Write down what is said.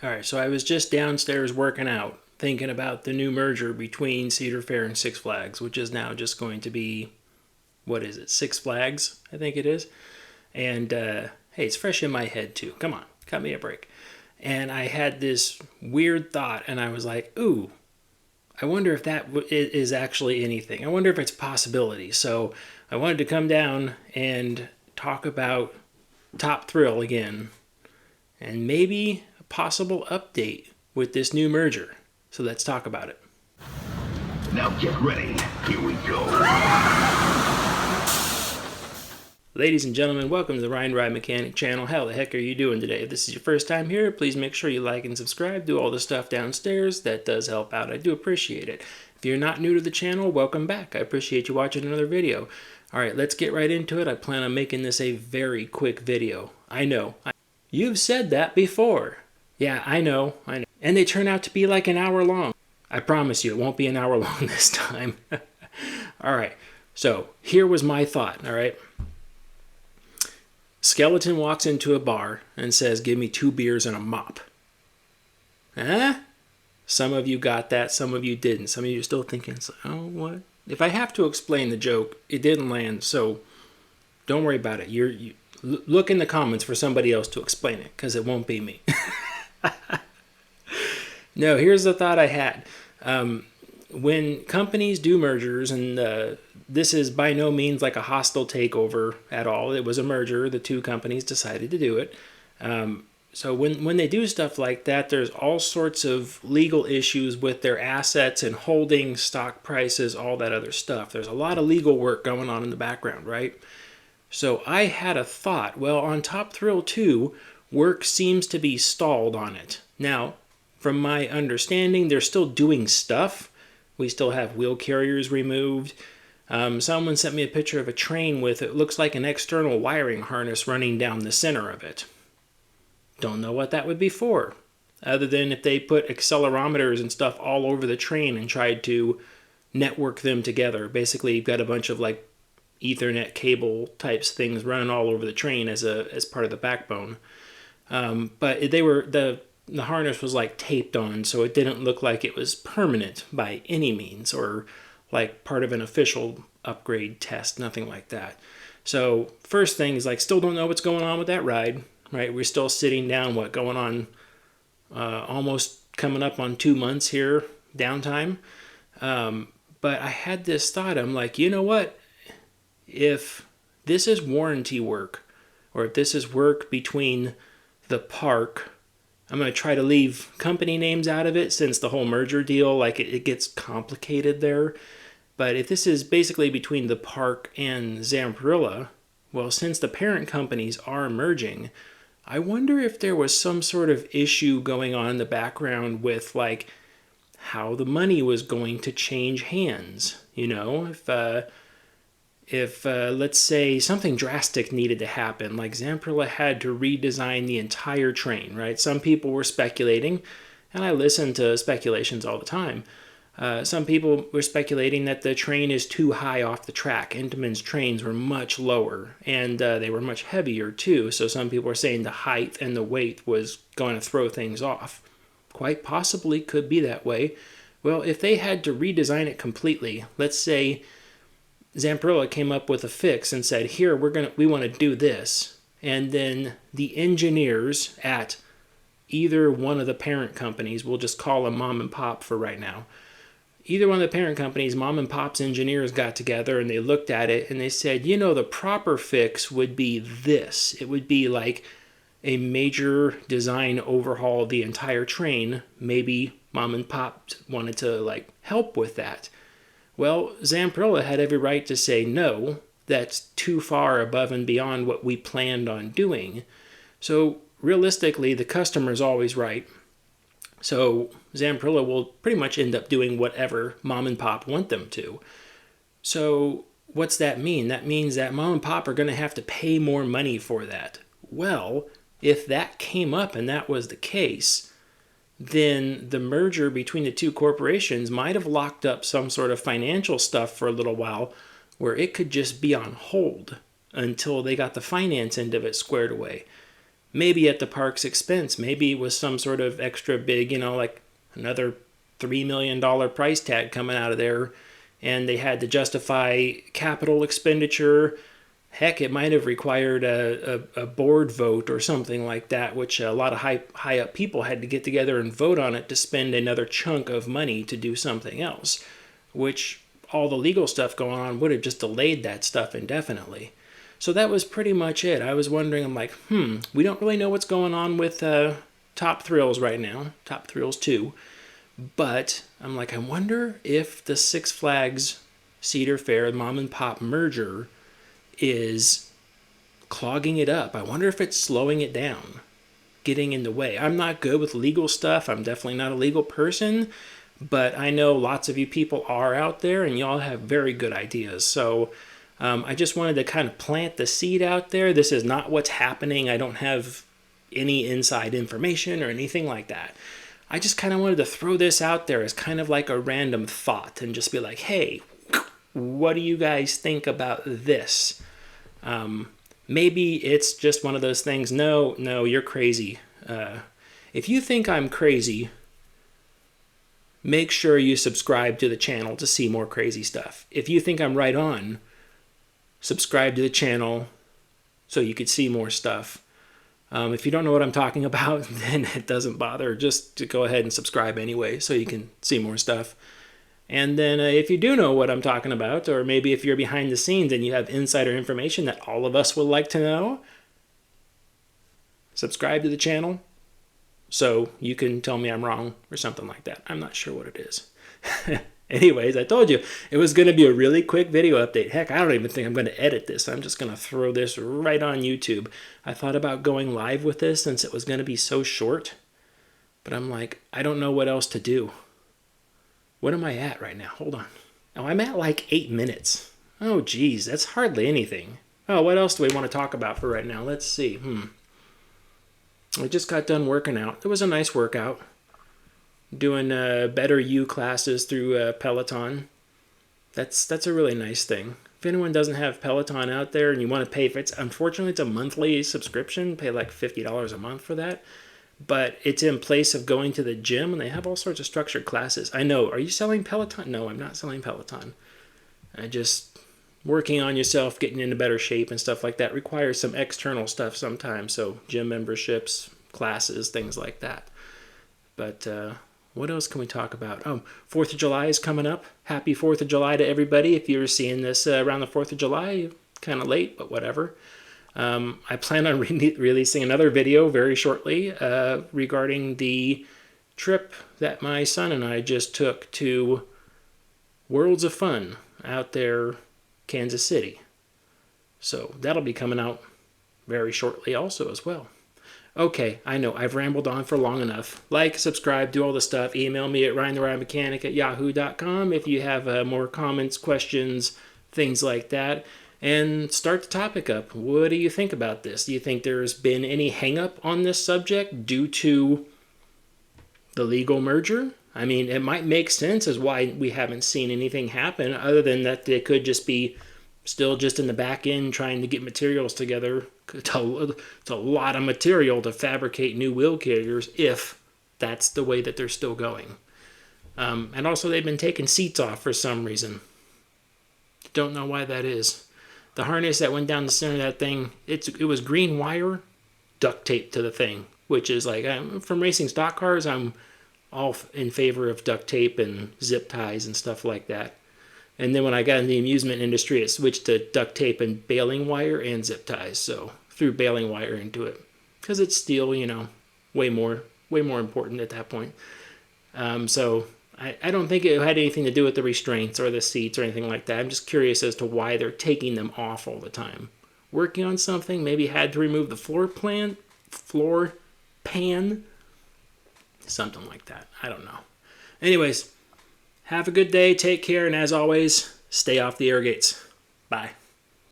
All right, so I was just downstairs working out, thinking about the new merger between Cedar Fair and Six Flags, which is now just going to be, what is it, Six Flags, I think it is. And hey, it's fresh in my head too. Come on, cut me a break. And I had this weird thought, and I was like, ooh, I wonder if that is actually anything. I wonder if it's a possibility. So I wanted to come down and talk about Top Thrill again, and maybe a possible update with this new merger. So let's talk about it. Now get ready. Here we go. Ladies and gentlemen, welcome to the Ryan Ride Mechanic channel. How the heck are you doing today? If this is your first time here, please make sure you like and subscribe. Do all the stuff downstairs. That does help out. I do appreciate it. If you're not new to the channel, welcome back. I appreciate you watching another video. All right, let's get right into it. I plan on making this a very quick video. I know. You've said that before. Yeah, I know. And they turn out to be like an hour long. I promise you, it won't be an hour long this time. All right, so here was my thought, all right? Skeleton walks into a bar and says, give me 2 beers and a mop. Huh? Some of you got that, some of you didn't. Some of you are still thinking, oh, what? If I have to explain the joke, it didn't land, so don't worry about it. You look in the comments for somebody else to explain it, because it won't be me. No, here's the thought I had. When companies do mergers, and this is by no means like a hostile takeover at all. It was a merger. The two companies decided to do it. So when they do stuff like that, there's all sorts of legal issues with their assets and holding stock prices, all that other stuff. There's a lot of legal work going on in the background, right? So I had a thought. Well, on Top Thrill 2, work seems to be stalled on it. Now, from my understanding, they're still doing stuff. We still have wheel carriers removed. Someone sent me a picture of a train with, it looks like an external wiring harness running down the center of it. Don't know what that would be for, other than if they put accelerometers and stuff all over the train and tried to network them together. Basically, you've got a bunch of like Ethernet cable types things running all over the train as part of the backbone. But the harness was like taped on, so it didn't look like it was permanent by any means, or like part of an official upgrade test, nothing like that. So first thing is like, still don't know what's going on with that ride, right? We're still sitting down, going on almost coming up on 2 months here, downtime. But I had this thought, I'm like, you know what? If this is warranty work, or if this is work between the park, I'm going to try to leave company names out of it since the whole merger deal, like it gets complicated there. But if this is basically between the park and Zamperla, well, since the parent companies are merging, I wonder if there was some sort of issue going on in the background with like how the money was going to change hands. You know, if let's say something drastic needed to happen, like Zamperla had to redesign the entire train, right? Some people were speculating, and I listen to speculations all the time. Some people were speculating that the train is too high off the track. Intamin's trains were much lower, and they were much heavier too, so some people were saying the height and the weight was going to throw things off. Quite possibly could be that way. Well, if they had to redesign it completely, let's say Zamperla came up with a fix and said, here, we want to do this. And then the engineers at either one of the parent companies, we'll just call them mom and pop for right now. Either one of the parent companies, mom and pop's engineers got together and they looked at it and they said, you know, the proper fix would be this. It would be like a major design overhaul of the entire train. Maybe mom and pop wanted to like help with that. Well, Zamperla had every right to say, no, that's too far above and beyond what we planned on doing. So realistically, the customer's always right. So Zamperla will pretty much end up doing whatever mom and pop want them to. So what's that mean? That means that mom and pop are going to have to pay more money for that. Well, if that came up and that was the case, then the merger between the two corporations might have locked up some sort of financial stuff for a little while where it could just be on hold until they got the finance end of it squared away. maybe at the park's expense. Maybe it was some sort of extra big, like another $3 million price tag coming out of there, and they had to justify capital expenditure. Heck, it might have required a board vote or something like that, which a lot of high up people had to get together and vote on it to spend another chunk of money to do something else, which all the legal stuff going on would have just delayed that stuff indefinitely. So that was pretty much it. I was wondering, I'm like, we don't really know what's going on with Top Thrills right now, Top Thrills 2. But I'm like, I wonder if the Six Flags Cedar Fair mom and pop merger is clogging it up. I wonder if it's slowing it down, getting in the way. I'm not good with legal stuff. I'm definitely not a legal person, but I know lots of you people are out there and y'all have very good ideas. So I just wanted to kind of plant the seed out there. This is not what's happening. I don't have any inside information or anything like that. I just kind of wanted to throw this out there as kind of like a random thought and just be like, hey, what do you guys think about this? Maybe it's just one of those things. No, you're crazy. If you think I'm crazy, make sure you subscribe to the channel to see more crazy stuff. If you think I'm right on, subscribe to the channel so you could see more stuff. If you don't know what I'm talking about, then it doesn't bother. Just to go ahead and subscribe anyway so you can see more stuff. And then if you do know what I'm talking about, or maybe if you're behind the scenes and you have insider information that all of us would like to know, subscribe to the channel so you can tell me I'm wrong or something like that. I'm not sure what it is. Anyways, I told you it was going to be a really quick video update. Heck, I don't even think I'm going to edit this. I'm just going to throw this right on YouTube. I thought about going live with this since it was going to be so short, but I'm like, I don't know what else to do. What am I at right now? Hold on. Oh, I'm at like 8 minutes. Oh, geez, that's hardly anything. Oh, what else do we want to talk about for right now? Let's see. I just got done working out. It was a nice workout. Doing Better You classes through Peloton. That's a really nice thing. If anyone doesn't have Peloton out there and you want to pay for it, unfortunately it's a monthly subscription. Pay like $50 a month for that. But it's in place of going to the gym, and they have all sorts of structured classes. I know. Are you selling Peloton? No, I'm not selling Peloton. Just working on yourself, getting into better shape and stuff like that requires some external stuff sometimes. So gym memberships, classes, things like that. But what else can we talk about? 4th of July is coming up. Happy 4th of July to everybody. If you're seeing this around the 4th of July, kind of late, but whatever. I plan on releasing another video very shortly regarding the trip that my son and I just took to Worlds of Fun out there, Kansas City. So that'll be coming out very shortly also as well. Okay, I know, I've rambled on for long enough. Like, subscribe, do all the stuff. Email me at ryantheridermechanic@yahoo.com if you have more comments, questions, things like that. And start the topic up. What do you think about this? Do you think there's been any hang-up on this subject due to the legal merger? I mean, it might make sense as why we haven't seen anything happen, other than that they could just be still just in the back end trying to get materials together. It's a lot of material to fabricate new wheel carriers if that's the way that they're still going. And also they've been taking seats off for some reason. Don't know why that is. The harness that went down the center of that thing, it was green wire duct taped to the thing, which is like, from racing stock cars, I'm all in favor of duct tape and zip ties and stuff like that. And then when I got in the amusement industry, it switched to duct tape and baling wire and zip ties. So threw baling wire into it because it's steel, way more important at that point. So I don't think it had anything to do with the restraints or the seats or anything like that. I'm just curious as to why they're taking them off all the time. Working on something, maybe had to remove the floor pan, something like that. I don't know. Anyways, have a good day, take care, and as always, stay off the air gates. Bye.